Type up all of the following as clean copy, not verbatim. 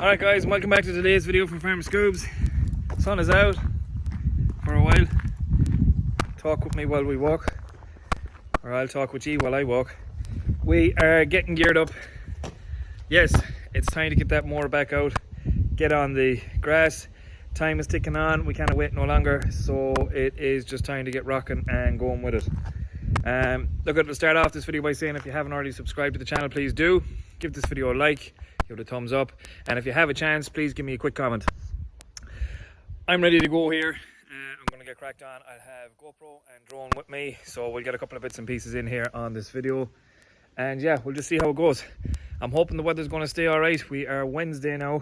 Alright guys, welcome back to today's video from Farmer Scoobs. Sun is out for a while. Talk with me while we walk, or I'll talk with you while I walk. We are getting geared up. Yes, it's time to get that mower back out, get on the grass. Time is ticking on, we can't wait no longer, so it is just time to get rocking and going with it. Look, I'll start off this video by saying if you haven't already subscribed to the channel, please do. Give this video a like, give it a thumbs up, and if you have a chance, please give me a quick comment. I'm ready to go here. I'm going to get cracked on. I have GoPro and drone with me, so we'll get a couple of bits and pieces in here on this video, and yeah, we'll just see how it goes. I'm hoping the weather's going to stay all right. We are Wednesday now.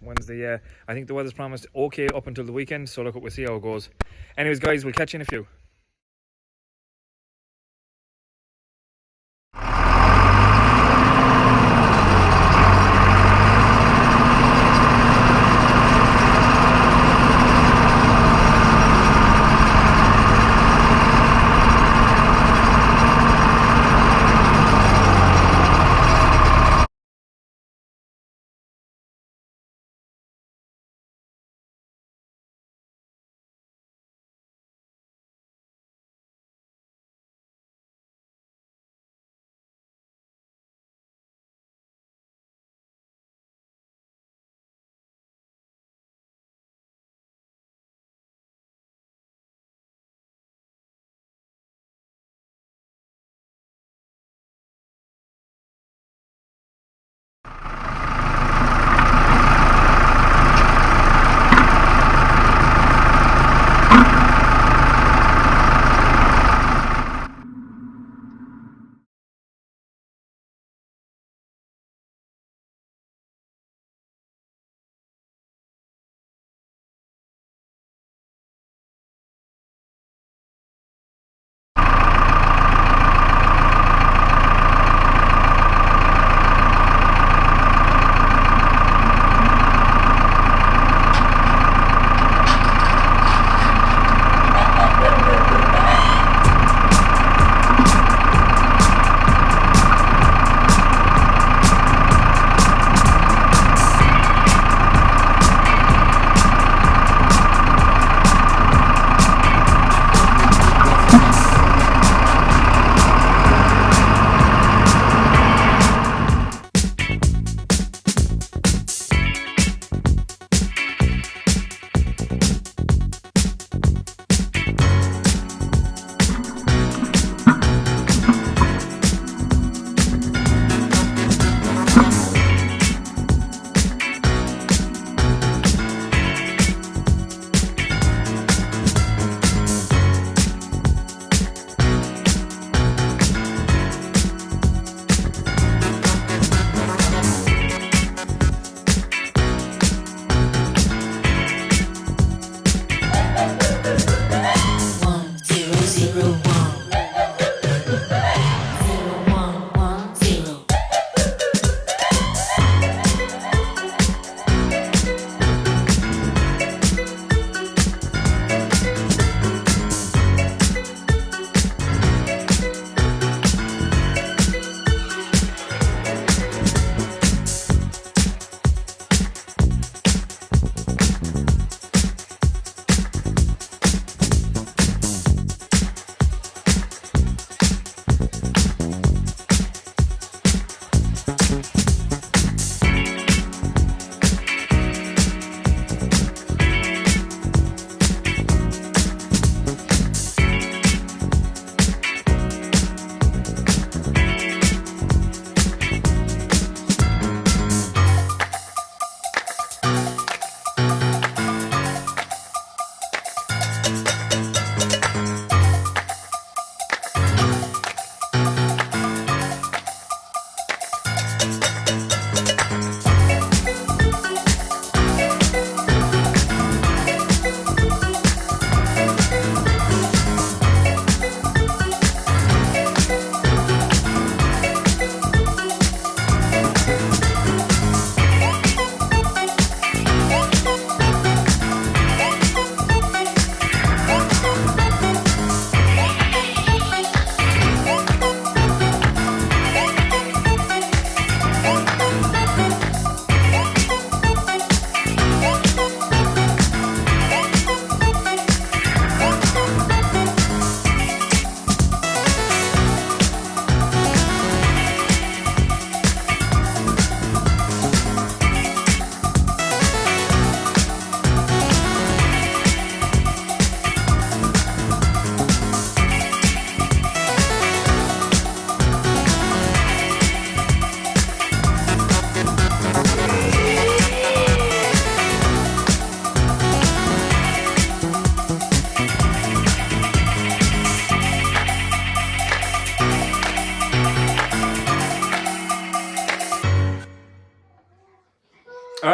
Wednesday, yeah. I think the weather's promised okay up until the weekend, so look, we'll see how it goes. Anyways guys, we'll catch you in a few.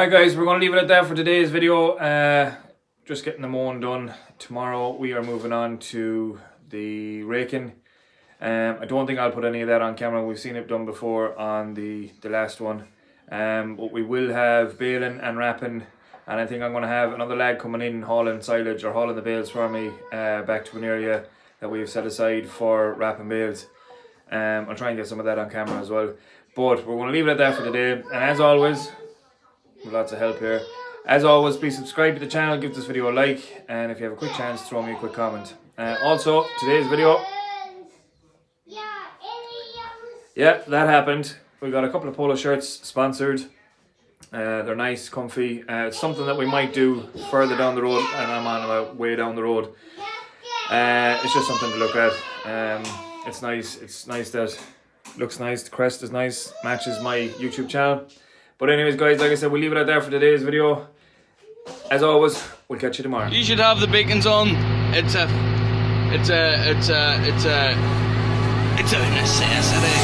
Alright guys, we're going to leave it at that for today's video. Just getting the mowing done. Tomorrow we are moving on to the raking. I don't think I'll put any of that on camera. We've seen it done before on the last one. But we will have baling and wrapping, and I think I'm going to have another lad coming in hauling silage or hauling the bales for me back to an area that we've set aside for wrapping bales. I'll try and get some of that on camera as well. But we're going to leave it at that for today. And as always, with lots of help here. As always, please subscribe to the channel, give this video a like, and if you have a quick chance, throw me a quick comment. Also, today's video, yeah, that happened. We got a couple of polo shirts sponsored. They're nice, comfy. It's something that we might do further down the road, and I'm on about way down the road. It's just something to look at. It's nice. It's nice that looks nice. The crest is nice, matches my YouTube channel. But anyways guys, like I said, we'll leave it at that for today's video. As always, we'll catch you tomorrow. You should have the beacons on. It's a necessity.